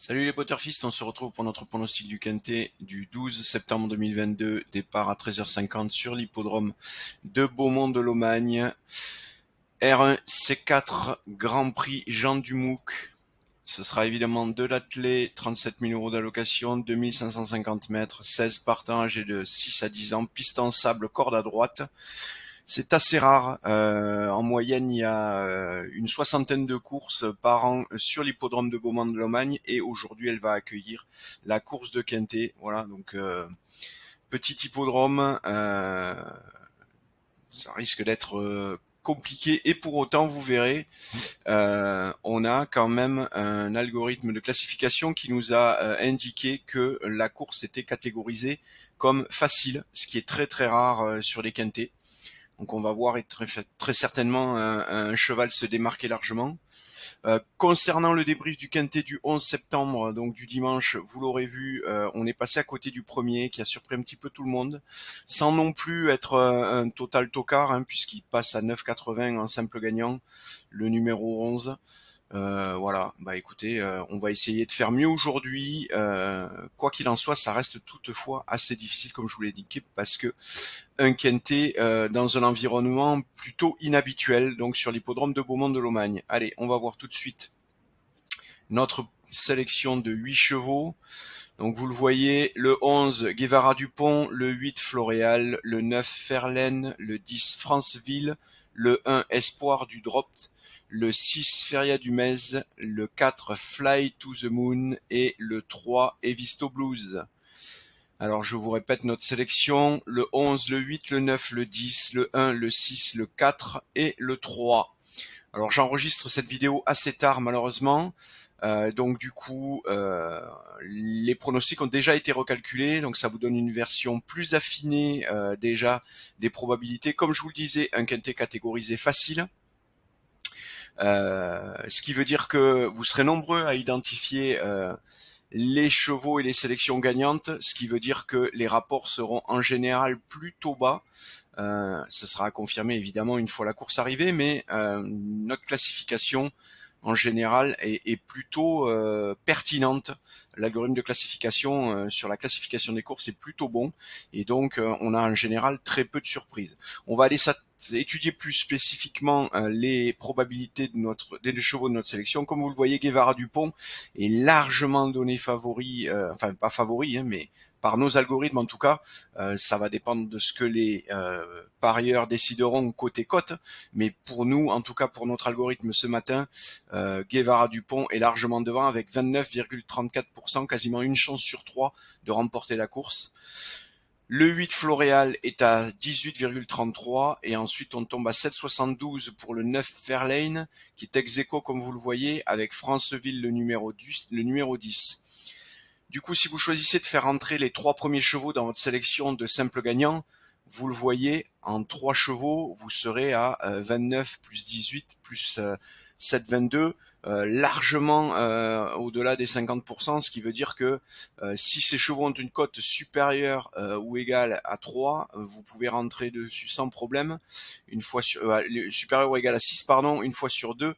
Salut les Potterfistes, on se retrouve pour notre pronostic du Quintet du 12 septembre 2022, départ à 13h50 sur l'hippodrome de Beaumont-de-Lomagne. R1 C4 Grand Prix Jean Dumouc. Ce sera évidemment de l'attelé, 37 000 euros d'allocation, 2550 mètres, 16 partants âgés de 6 à 10 ans, piste en sable, corde à droite. C'est assez rare. En moyenne, il y a une soixantaine de courses par an sur l'hippodrome de Beaumont-de-Lomagne et aujourd'hui, elle va accueillir la course de Quintet. Voilà, donc petit hippodrome, ça risque d'être compliqué et pour autant, vous verrez, on a quand même un algorithme de classification qui nous a indiqué que la course était catégorisée comme facile, ce qui est très très rare sur les Quintets. Donc on va voir très certainement un cheval se démarquer largement. Concernant le débrief du Quintet du 11 septembre, donc du dimanche, vous l'aurez vu, on est passé à côté du premier qui a surpris un petit peu tout le monde, sans non plus être un total tocard, puisqu'il passe à 9,80 en simple gagnant, le numéro 11. Voilà, bah écoutez, on va essayer de faire mieux aujourd'hui. Quoi qu'il en soit, ça reste toutefois assez difficile, comme je vous l'ai dit, parce que un quintet dans un environnement plutôt inhabituel, donc sur l'hippodrome de Beaumont-de-Lomagne. Allez, on va voir tout de suite notre sélection de 8 chevaux. Donc vous le voyez, le 11 Guevara Dupont, le 8 Floréal, le 9 Ferlaine, le 10 Franceville, le 1 Espoir du Dropt, le 6 Feria du Mez, le 4 Fly to the Moon et le 3 Evisto Blues. Alors je vous répète notre sélection, le 11, le 8, le 9, le 10, le 1, le 6, le 4 et le 3. Alors j'enregistre cette vidéo assez tard malheureusement, donc du coup les pronostics ont déjà été recalculés, donc ça vous donne une version plus affinée déjà des probabilités. Comme je vous le disais, un quintet catégorisé facile. Ce qui veut dire que vous serez nombreux à identifier les chevaux et les sélections gagnantes, ce qui veut dire que les rapports seront en général plutôt bas. Ce sera à confirmer évidemment une fois la course arrivée, mais notre classification en général est plutôt pertinente. L'algorithme de classification sur la classification des courses est plutôt bon et donc on a en général très peu de surprises. On va aller étudier plus spécifiquement les probabilités des deux chevaux de notre sélection. Comme vous le voyez, Guevara Dupont est largement donné favori, enfin pas favori, mais par nos algorithmes en tout cas. Ça va dépendre de ce que les parieurs décideront côté cote, mais pour nous, en tout cas pour notre algorithme ce matin, Guevara Dupont est largement devant avec 29,34%, quasiment une chance sur 3 de remporter la course. Le 8 Floréal est à 18,33 et ensuite on tombe à 7,72 pour le 9 Fairlane qui est ex aequo comme vous le voyez avec Franceville le numéro 10. Du coup, si vous choisissez de faire entrer les 3 premiers chevaux dans votre sélection de simple gagnant, vous le voyez, en 3 chevaux, vous serez à 29 plus 18 plus 7, 22, largement au-delas des 50%, ce qui veut dire que si ces chevaux ont une cote supérieure ou égale à 3, vous pouvez rentrer dessus sans problème, une fois supérieure ou égale à 6, pardon, une fois sur 2,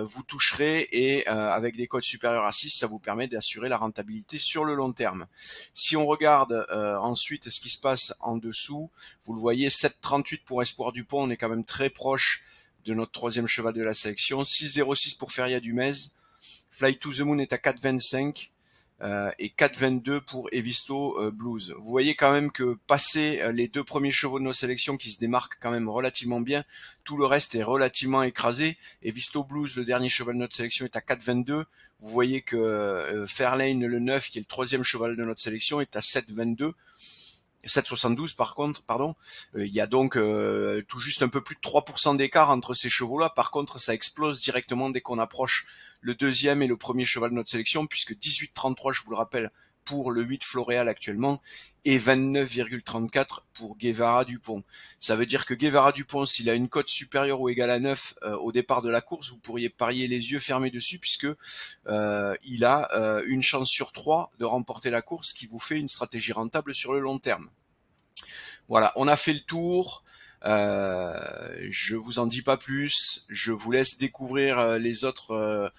vous toucherez et avec des cotes supérieures à 6, ça vous permet d'assurer la rentabilité sur le long terme. Si on regarde ensuite ce qui se passe en dessous, vous le voyez, 7,38 pour Espoir Dupont, on est quand même très proche de notre troisième cheval de la sélection. 6,06 pour Feria du Mez. Fly to the Moon est à 4,25 et 4,22 pour Evisto Blues. Vous voyez quand même que passé les 2 premiers chevaux de nos sélections qui se démarquent quand même relativement bien, tout le reste est relativement écrasé. Evisto Blues, le dernier cheval de notre sélection, est à 4,22. Vous voyez que Fairlane, le 9, qui est le troisième cheval de notre sélection, est à 7,22. 7,72 par contre, pardon. Il y a donc tout juste un peu plus de 3% d'écart entre ces chevaux-là. Par contre, ça explose directement dès qu'on approche le deuxième et le premier cheval de notre sélection, puisque 18,33, je vous le rappelle, pour le 8 Floréal actuellement, et 29,34 pour Guevara Dupont. Ça veut dire que Guevara Dupont, s'il a une cote supérieure ou égale à 9 au départ de la course, vous pourriez parier les yeux fermés dessus, puisque il a une chance sur 3 de remporter la course, qui vous fait une stratégie rentable sur le long terme. Voilà, on a fait le tour. Je vous en dis pas plus. Je vous laisse découvrir les autres